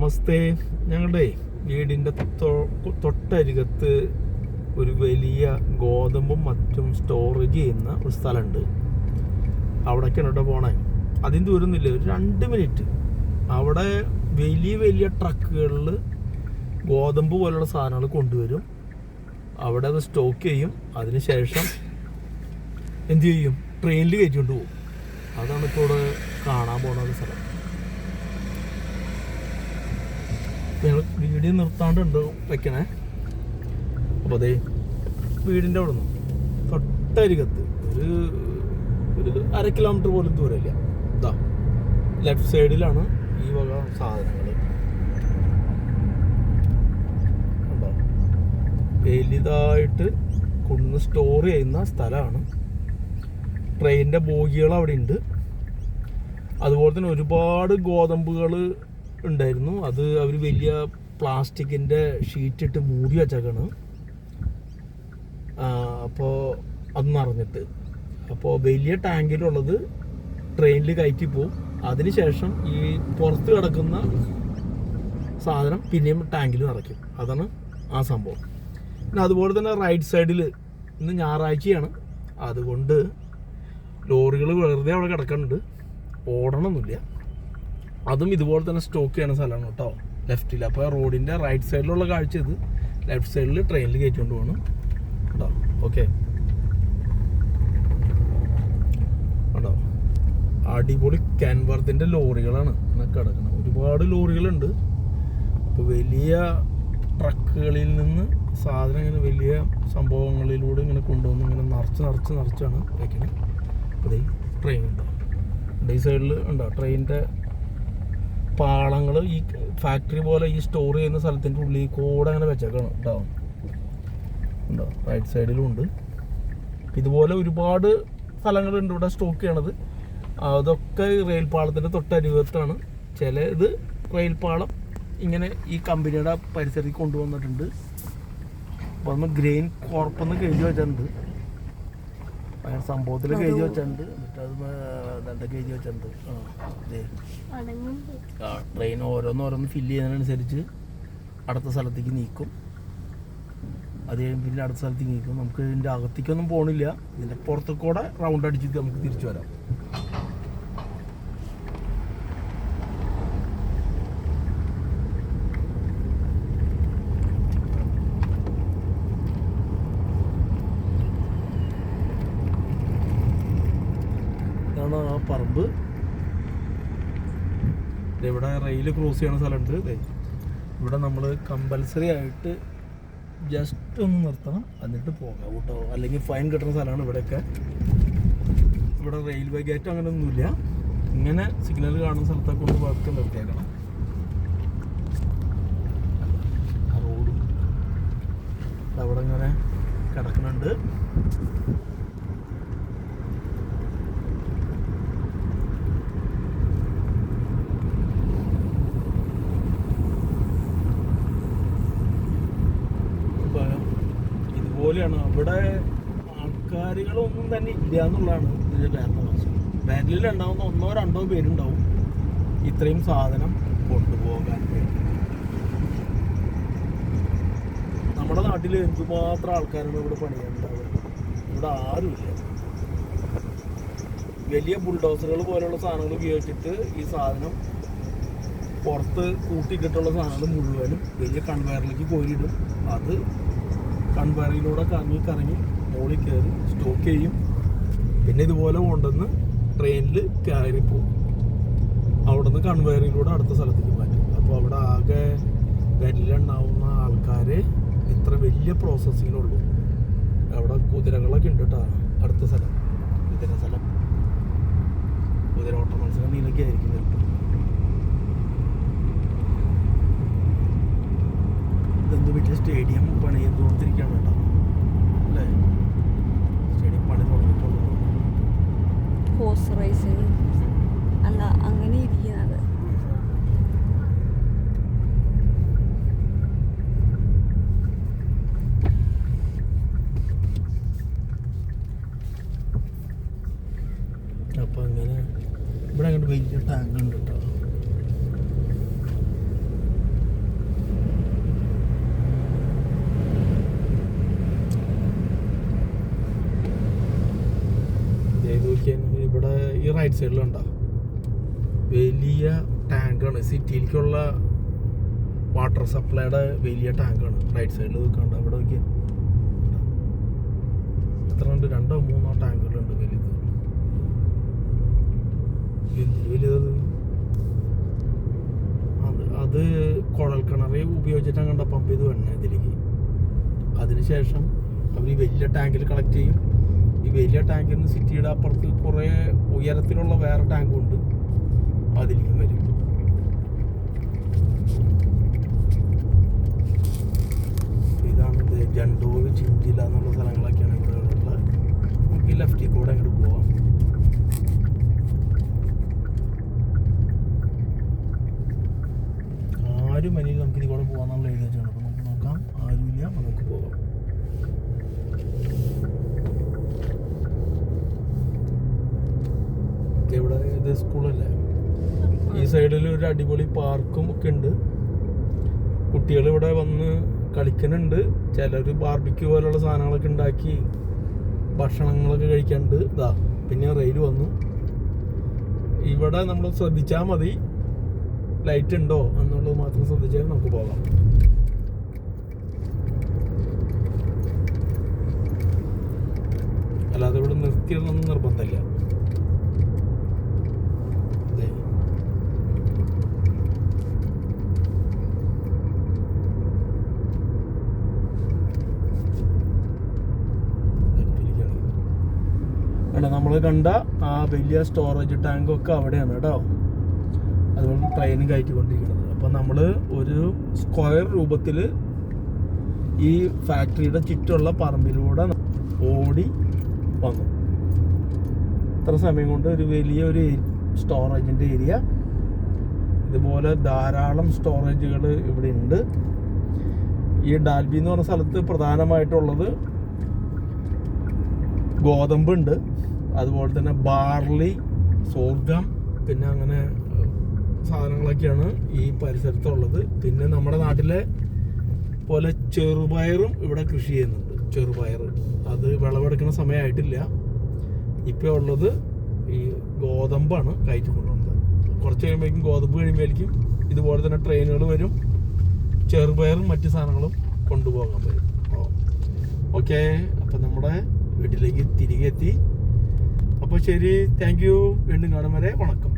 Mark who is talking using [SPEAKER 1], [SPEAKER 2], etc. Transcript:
[SPEAKER 1] നമസ്തേ. ഞങ്ങളുടെ വീടിൻ്റെ തൊട്ടരികത്ത് ഒരു വലിയ ഗോതമ്പും മറ്റും സ്റ്റോറേജ് ചെയ്യുന്ന ഒരു സ്ഥലമുണ്ട്. അവിടേക്കാണ് കേട്ടോ പോണേ. അതിന് ദൂരമൊന്നുമില്ല, ഒരു 2 മിനിറ്റ്. അവിടെ വലിയ വലിയ ട്രക്കുകളിൽ ഗോതമ്പ് പോലുള്ള സാധനങ്ങൾ കൊണ്ടുവരും. അവിടെ അത് സ്റ്റോക്ക് ചെയ്യും. അതിനുശേഷം എന്ത് ചെയ്യും? ട്രെയിനിൽ കയറ്റിക്കൊണ്ട് പോകും. അതാണ് ഇപ്പോൾ ഇവിടെ കാണാൻ പോകുന്ന സ്ഥലം. ഞങ്ങൾ വീഡിയോ നിർത്താണ്ടുണ്ട് വയ്ക്കണേ. അപ്പോൾ അതേ വീടിൻ്റെ അവിടെ നിന്ന് തൊട്ടരികത്ത് ഒരു 1/2 കിലോമീറ്റർ പോലും ദൂരമില്ല. ഇതാ ലെഫ്റ്റ് സൈഡിലാണ് ഈ വക സാധനങ്ങൾ. ഉണ്ടോ? വലുതായിട്ട് കൊണ്ടുവന്ന് സ്റ്റോർ ചെയ്യുന്ന സ്ഥലമാണ്. ട്രെയിനിൻ്റെ ബോഗികൾ അവിടെ ഉണ്ട്. അതുപോലെ തന്നെ ഒരുപാട് ഗോതമ്പുകൾ ഉണ്ടായിരുന്നു. അത് അവർ വലിയ പ്ലാസ്റ്റിക്കിൻ്റെ ഷീറ്റിട്ട് മൂടി വെച്ചേക്കാണ്. അപ്പോൾ അത് നിറഞ്ഞിട്ട്, അപ്പോൾ വലിയ ടാങ്കിലുള്ളത് ട്രെയിനിൽ കയറ്റി പോവും. അതിനുശേഷം ഈ പുറത്ത് കിടക്കുന്ന സാധനം പിന്നെയും ടാങ്കിൽ നിറയ്ക്കും. അതാണ് ആ സംഭവം. പിന്നെ അതുപോലെ തന്നെ റൈറ്റ് സൈഡിൽ ഇന്ന് ഞായറാഴ്ചയാണ്, അതുകൊണ്ട് ലോറികൾ വെറുതെ അവിടെ കിടക്കുന്നുണ്ട്. ഓടണമൊന്നുമില്ല. അതും ഇതുപോലെ തന്നെ സ്റ്റോക്ക് ചെയ്യുന്ന സ്ഥലമാണ് കേട്ടോ, ലെഫ്റ്റിൽ. അപ്പോൾ റോഡിൻ്റെ റൈറ്റ് സൈഡിലുള്ള കാഴ്ച ഇത്. ലെഫ്റ്റ് സൈഡിൽ ട്രെയിനിൽ കയറ്റിക്കൊണ്ട് പോകണം കേട്ടോ. ഓക്കെ, കേട്ടോ. അടിപൊളി ക്യാൻവർത്തിൻ്റെ ലോറികളാണ് ഇങ്ങനെ കിടക്കുന്നത്. ഒരുപാട് ലോറികളുണ്ട്. അപ്പോൾ വലിയ ട്രക്കുകളിൽ നിന്ന് സാധനം ഇങ്ങനെ വലിയ സംഭവങ്ങളിലൂടെ ഇങ്ങനെ കൊണ്ടുവന്ന് ഇങ്ങനെ നിറച്ചാണ് വയ്ക്കുന്നത്. അപ്പോൾ ഈ ട്രെയിൻ ഉണ്ടോ, ഈ സൈഡിൽ ഉണ്ടോ ട്രെയിനിൻ്റെ പാളങ്ങൾ. ഈ ഫാക്ടറി പോലെ ഈ സ്റ്റോർ ചെയ്യുന്ന സ്ഥലത്തിൻ്റെ ഉള്ളിൽ കൂടെ അങ്ങനെ വെച്ചേക്കാണ് കേട്ടോ. ഉണ്ടോ? റൈറ്റ് സൈഡിലും ഉണ്ട്. ഇതുപോലെ ഒരുപാട് സ്ഥലങ്ങളുണ്ട് ഇവിടെ സ്റ്റോക്ക് ചെയ്യണത്. അതൊക്കെ റെയിൽ പാളത്തിൻ്റെ തൊട്ടരികത്താണ്. ഇത് റെയിൽ പാളം ഇങ്ങനെ ഈ കമ്പനിയുടെ പരിസരത്തിൽ കൊണ്ടുവന്നിട്ടുണ്ട്. അപ്പോൾ അന്ന് ഗ്രെയിൻ കോർപ്പെന്ന് എഴുതി വെച്ചിട്ടുണ്ട്. ഭയങ്കര സംഭവത്തിൽ എഴുതി വെച്ചിട്ടുണ്ട്. എന്നിട്ട് അത് എഴുതി വെച്ചിട്ടുണ്ട്. ട്രെയിൻ ഓരോന്ന് ഫില്ല് ചെയ്യുന്നതിനനുസരിച്ച് അടുത്ത സ്ഥലത്തേക്ക് നീക്കും. അത് കഴിയുമ്പോൾ പിന്നെ അടുത്ത സ്ഥലത്തേക്ക് നീക്കും. നമുക്ക് ഇതിൻ്റെ അകത്തേക്കൊന്നും പോകണില്ല. ഇതിൻ്റെ പുറത്തു കൂടെ റൗണ്ട് അടിച്ചിട്ട് നമുക്ക് തിരിച്ചു വരാം. ഇതാണ് ആ പറമ്പ്. ഇവിടെ റെയിൽ ക്രോസ് ചെയ്യുന്ന സ്ഥലമുണ്ട്. ഇവിടെ നമ്മൾ കമ്പൽസറി ആയിട്ട് ജസ്റ്റ് ഒന്ന് നിർത്തണം, എന്നിട്ട് പോകാം കേട്ടോ. അല്ലെങ്കിൽ ഫൈൻ കിട്ടുന്ന സ്ഥലമാണ് ഇവിടെയൊക്കെ. ഇവിടെ റെയിൽവേ ഗേറ്റ് അങ്ങനെ ഒന്നുമില്ല. ഇങ്ങനെ സിഗ്നൽ കാണുന്ന സ്ഥലത്തൊക്കെ കൊണ്ട് വർക്ക് നിർത്തിയേക്കണം. ആ റോഡും അവിടെ ഇങ്ങനെ കിടക്കുന്നുണ്ട്. പോലെയാണ്. അവിടെ ആൾക്കാരുകളൊന്നും തന്നെ ഇല്ല എന്നുള്ളതാണ് ഇതിൻ്റെ കാരണം. ബാംഗ്ലൂരിൽ ഉണ്ടാവുന്ന 1-2 പേരുണ്ടാവും ഇത്രയും സാധനം കൊണ്ടുപോകാൻ വേണ്ടി. നമ്മുടെ നാട്ടിൽ എന്തുമാത്രം ആൾക്കാരാണ് ഇവിടെ പണിയുണ്ടാവുക. ഇവിടെ ആരുമില്ല. വലിയ ബുൾഡോസറുകൾ പോലെയുള്ള സാധനങ്ങൾ ഉപയോഗിച്ചിട്ട് ഈ സാധനം പുറത്ത് കൂട്ടിക്കിട്ടുള്ള സാധനങ്ങൾ മുഴുവനും വലിയ കൺവെയറിലേക്ക് കോരിയിടും. അത് കൺവെയറിലൂടെ കറങ്ങി മുകളിൽ കയറി സ്റ്റോക്ക് ചെയ്യും. പിന്നെ ഇതുപോലെ കൊണ്ടുവന്ന് ട്രെയിനിൽ കയറി പോകും. അവിടെ നിന്ന് കൺവെയറിലൂടെ അടുത്ത സ്ഥലത്തേക്ക് മാറ്റും. അപ്പോൾ അവിടെ ആകെ വിരലുണ്ടാവുന്ന ആൾക്കാർ ഇത്ര വലിയ പ്രോസസ്സിങ്ങിനുള്ളൂ. അവിടെ കുതിരകളൊക്കെ ഉണ്ട് കേട്ടോ. അടുത്ത സ്ഥലം കുതിര ഓട്ട മത്സരം നീലൊക്കെ ആയിരിക്കും ചിലപ്പോൾ. ഇതെന്ത് വീട്ടിൽ സ്റ്റേഡിയം പണി ചെയ്തുകൊണ്ടിരിക്കുകയാണ് കേട്ടോ, അല്ലേ? സ്റ്റേഡിയം പണി തുടങ്ങിയിട്ടുള്ളൂ.
[SPEAKER 2] ഹോഴ്സ് റേസിങ് അല്ല, അങ്ങനെ ഇരിക്കുന്നത്.
[SPEAKER 1] അപ്പം അങ്ങനെ ഇവിടെ അങ്ങോട്ട് വലിയ ടാങ്ക് ഉണ്ട് കേട്ടോ. റൈറ്റ് സൈഡിലുണ്ടോ വലിയ ടാങ്കാണ്, സിറ്റിയിലേക്കുള്ള വാട്ടർ സപ്ലൈയുടെ വലിയ ടാങ്കാണ്. റൈറ്റ് സൈഡിൽ നിൽക്കണ്ട, അവിടെ നോക്കിയാൽ എത്ര ഉണ്ട്, 2 or 3 ടാങ്കുകളുണ്ട് വലുത്. എന്തൊരു വലുതത്. അത് കുഴൽ കിണറ് ഉപയോഗിച്ചിട്ടാണ് കണ്ട പമ്പ് ചെയ്ത് വേണം ഇതിലേക്ക്. അതിനുശേഷം അവർ ഈ വലിയ ടാങ്കിൽ കളക്ട് ചെയ്യും. ഈ വലിയ ടാങ്കിൽ നിന്ന് സിറ്റിയുടെ അപ്പുറത്ത് കുറേ ഉയരത്തിലുള്ള വേറെ ടാങ്കും ഉണ്ട്, അതിലേക്കും വരും. ഇതാണ് ജണ്ടോവ്, ചിഞ്ചില എന്നുള്ള സ്ഥലങ്ങളൊക്കെയാണ് ഇവിടെ ഉള്ളത്. നമുക്ക് ഈ ലെഫ്റ്റിൽ കൂടെ അങ്ങോട്ട് പോവാം. ആരും മനിയിൽ നമുക്ക് ഇതിൽ കൂടെ പോകാന്നുള്ള എഴുതി വെച്ചാണ്. അപ്പോൾ നമുക്ക് നോക്കാം, ആരുമില്ല, നമുക്ക് പോകാം. ഇവിടെ ഇത് സ്കൂളല്ലേ. ഈ സൈഡിൽ ഒരു അടിപൊളി പാർക്കും ഒക്കെ ഉണ്ട്. കുട്ടികൾ ഇവിടെ വന്ന് കളിക്കുന്നുണ്ട്. ചിലർ ബാർബിക്യൂ പോലുള്ള സാധനങ്ങളൊക്കെ ഉണ്ടാക്കി ഭക്ഷണങ്ങളൊക്കെ കഴിക്കാനുണ്ട്. ഇതാ പിന്നെ റെയിൽ വന്നു. ഇവിടെ നമ്മൾ ശ്രദ്ധിച്ചാൽ മതി, ലൈറ്റ് ഉണ്ടോ എന്നുള്ളത് മാത്രം ശ്രദ്ധിച്ചാൽ നമുക്ക് പോകാം. അല്ലാതെ ഇവിടെ നിർത്തിയിടണമെന്ന് നിർബന്ധമില്ല. നമ്മൾ കണ്ട ആ വലിയ സ്റ്റോറേജ് ടാങ്കൊക്കെ അവിടെയാണ് കേട്ടോ. അതുപോലെ ട്രെയിനും കയറ്റിക്കൊണ്ടിരിക്കുന്നത്. അപ്പം നമ്മൾ ഒരു സ്ക്വയർ രൂപത്തിൽ ഈ ഫാക്ടറിയുടെ ചുറ്റുള്ള പറമ്പിലൂടെ ഓടി വന്നു. ഇത്ര സമയം കൊണ്ട് ഒരു വലിയൊരു സ്റ്റോറേജിൻ്റെ ഏരിയ. ഇതുപോലെ ധാരാളം സ്റ്റോറേജുകൾ ഇവിടെ ഉണ്ട്. ഈ ഡാൽബി എന്ന് പറഞ്ഞ സ്ഥലത്ത് പ്രധാനമായിട്ടുള്ളത് ഗോതമ്പുണ്ട്, അതുപോലെ തന്നെ ബാർലി, സോർഗം, പിന്നെ അങ്ങനെ സാധനങ്ങളൊക്കെയാണ് ഈ പരിസരത്തുള്ളത്. പിന്നെ നമ്മുടെ നാട്ടിലെ പോലെ ചെറുപയറും ഇവിടെ കൃഷി ചെയ്യുന്നുണ്ട്. ചെറുപയർ അത് വിളവെടുക്കുന്ന സമയമായിട്ടില്ല. ഇപ്പോൾ ഉള്ളത് ഈ ഗോതമ്പാണ് കയറ്റി കൊണ്ടുവന്നത്. കുറച്ച് കഴിയുമ്പോഴേക്കും ഗോതമ്പ് കഴിയുമ്പോഴേക്കും ഇതുപോലെ തന്നെ ട്രെയിനുകൾ വരും, ചെറുപയറും മറ്റു സാധനങ്ങളും കൊണ്ടുപോകാൻ വരും. ഓക്കെ, അപ്പം നമ്മുടെ വീട്ടിലേക്ക് തിരികെ എത്തി. അപ്പോൾ ശരി, താങ്ക് യു. വീണ്ടും കാണും വരെ വണക്കം.